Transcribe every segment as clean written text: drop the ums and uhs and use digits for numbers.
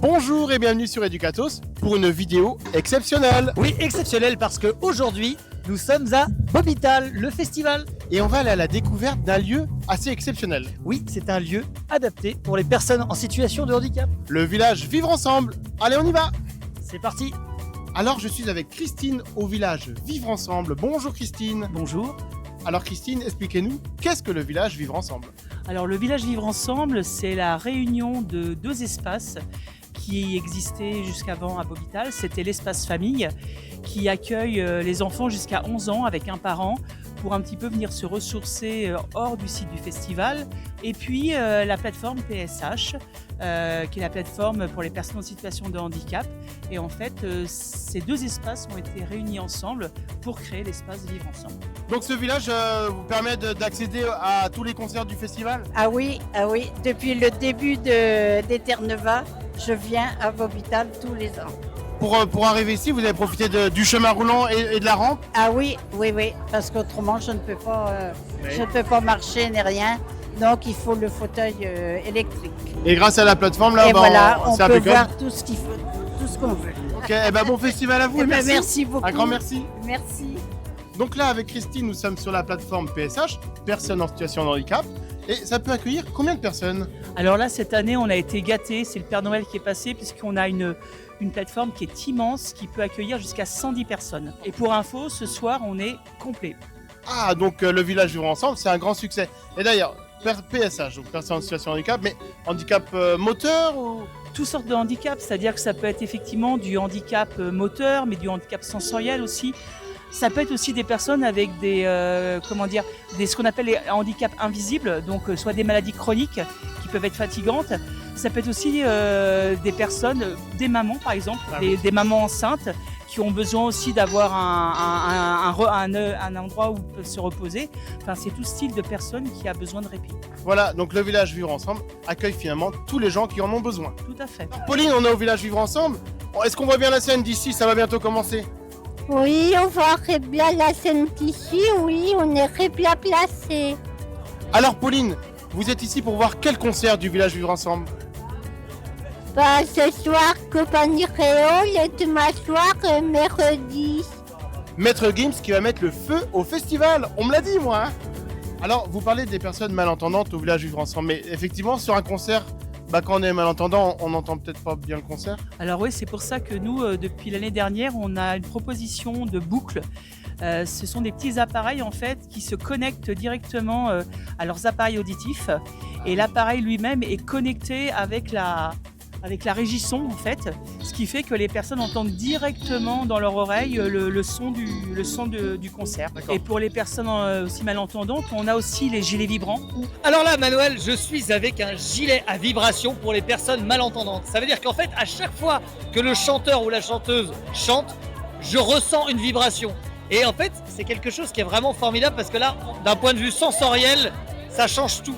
Bonjour et bienvenue sur Educatos pour une vidéo exceptionnelle. Oui, exceptionnelle parce qu'aujourd'hui, nous sommes à Bobital, le festival. Et on va aller à la découverte d'un lieu assez exceptionnel. Oui, c'est un lieu adapté pour les personnes en situation de handicap. Le village Vivre Ensemble. Allez, on y va. C'est parti. Alors, je suis avec Christine au village Vivre Ensemble. Bonjour Christine. Bonjour. Alors Christine, expliquez-nous, qu'est-ce que le village Vivre Ensemble? Alors le village Vivre Ensemble, c'est la réunion de deux espaces qui existaient jusqu'avant à Bobital. C'était l'espace famille qui accueille les enfants jusqu'à 11 ans avec un parent pour un petit peu venir se ressourcer hors du site du festival. Et puis la plateforme PSH, qui est la plateforme pour les personnes en situation de handicap. Et en fait, ces deux espaces ont été réunis ensemble pour créer l'espace Vivre Ensemble. Donc ce village vous permet d'accéder à tous les concerts du festival? Ah oui. Depuis le début d'Eterneva, je viens à Bobital tous les ans. Pour arriver ici, vous avez profité du chemin roulant et de la rampe? Ah oui, parce qu'autrement je ne peux pas marcher ni rien. Donc il faut le fauteuil électrique. Et grâce à la plateforme là, et voilà, on c'est peut impeccable. voir tout ce qu'il faut, tout ce qu'on veut. Ok, et ben bon festival à vous. Eh Et ben, merci. merci beaucoup. Un grand merci. Merci. Donc là, avec Christine, nous sommes sur la plateforme PSH, personnes en situation de handicap. Et ça peut accueillir combien de personnes? Alors là, cette année, on a été gâtés. C'est le Père Noël qui est passé puisqu'on a une plateforme qui est immense, qui peut accueillir jusqu'à 110 personnes. Et pour info, ce soir, on est complet. Ah, donc le village Vivre Ensemble, c'est un grand succès. Et d'ailleurs, PSH, donc personnes en situation de handicap, mais handicap moteur ou... Toutes sortes de handicaps, c'est-à-dire que ça peut être effectivement du handicap moteur, mais du handicap sensoriel aussi. Ça peut être aussi des personnes avec ce qu'on appelle les handicaps invisibles, donc soit des maladies chroniques qui peuvent être fatigantes. Ça peut être aussi des personnes, des mamans par exemple, des mamans enceintes qui ont besoin aussi d'avoir un endroit où ils peuvent se reposer. Enfin, c'est tout style de personne qui a besoin de répit. Voilà, donc le village Vivre Ensemble accueille finalement tous les gens qui en ont besoin. Tout à fait. Pauline, on est au village Vivre Ensemble. Est-ce qu'on voit bien la scène d'ici? Ça va bientôt commencer. Oui, on voit très bien la scène ici, oui, on est très bien placé. Alors Pauline, vous êtes ici pour voir quel concert du village Vivre Ensemble? Bah, ce soir, compagnie Créole et demain soir, mercredi. Maître Gims qui va mettre le feu au festival. On me l'a dit moi. Alors, vous parlez des personnes malentendantes au village Vivre Ensemble, mais effectivement, sur un concert, quand on est malentendant, on n'entend peut-être pas bien le concert. Alors oui, c'est pour ça que nous, depuis l'année dernière, on a une proposition de boucle. Ce sont des petits appareils en fait qui se connectent directement à leurs appareils auditifs. Et l'appareil lui-même est connecté avec la régie son en fait, ce qui fait que les personnes entendent directement dans leur oreille le son du concert. Et pour les personnes aussi malentendantes, on a aussi les gilets vibrants. Alors là, Manuel, je suis avec un gilet à vibration pour les personnes malentendantes. Ça veut dire qu'en fait, à chaque fois que le chanteur ou la chanteuse chante, je ressens une vibration. Et en fait, c'est quelque chose qui est vraiment formidable parce que là, d'un point de vue sensoriel, ça change tout.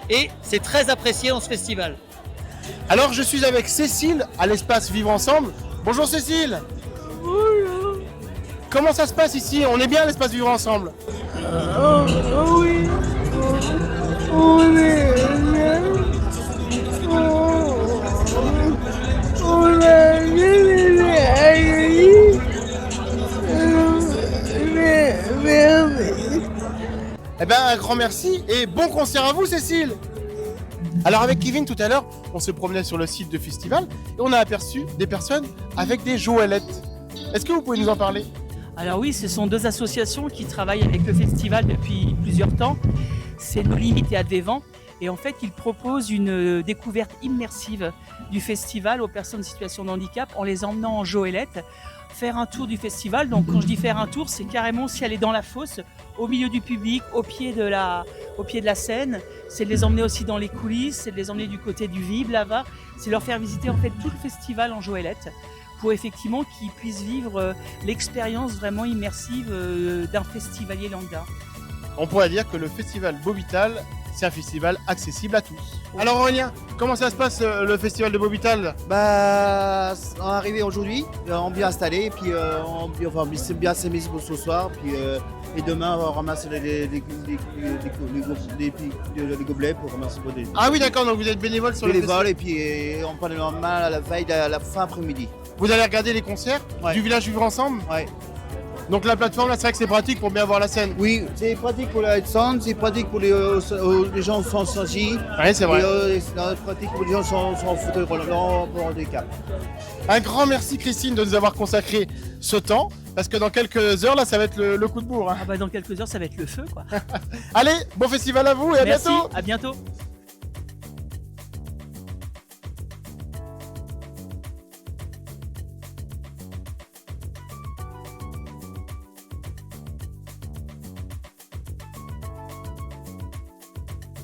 Et c'est très apprécié dans ce festival. Alors je suis avec Cécile à l'espace Vivre Ensemble. Bonjour Cécile. Bonjour. Comment ça se passe ici? On est bien à l'espace Vivre Ensemble? Oui. On est bien. On a Eh ben un grand merci et bon concert à vous Cécile. Alors avec Kevin tout à l'heure, on se promenait sur le site de festival et on a aperçu des personnes avec des joëlettes. Est-ce que vous pouvez nous en parler? Alors oui, ce sont deux associations qui travaillent avec le festival depuis plusieurs temps. C'est No Limites et Advévent. Et en fait, ils proposent une découverte immersive du festival aux personnes en situation de handicap en les emmenant en joëlette, faire un tour du festival. Donc quand je dis faire un tour, c'est carrément si aller dans la fosse, au milieu du public, au pied de la scène. C'est de les emmener aussi dans les coulisses, c'est de les emmener du côté du VIP là-bas. C'est leur faire visiter en fait tout le festival en joëlette pour effectivement qu'ils puissent vivre l'expérience vraiment immersive d'un festivalier lambda. On pourrait dire que le festival Bobital, c'est un festival accessible à tous. Alors Aurélien, comment ça se passe le festival de Bobital? Bah, on est arrivé aujourd'hui, on est bien installé, et puis on s'est bien amusé pour ce soir, puis et demain on va ramasser les gobelets pour ramasser pour des. Ah oui d'accord, donc vous êtes bénévole sur le festival. Et puis on prend le lendemain à la veille, à la fin après-midi. Vous allez regarder les concerts du village Vivre Ensemble? Ouais. Donc la plateforme là, c'est vrai que c'est pratique pour bien voir la scène. Oui, c'est pratique pour les sound, c'est pratique pour les gens sans agi. Oui, c'est vrai. C'est pratique pour les gens sans fauteuil roulant pour handicap. Un grand merci Christine de nous avoir consacré ce temps, parce que dans quelques heures là, ça va être le coup de bourre. Hein. Ah bah dans quelques heures, ça va être le feu, quoi. Allez, bon festival à vous et à Merci, bientôt. à bientôt.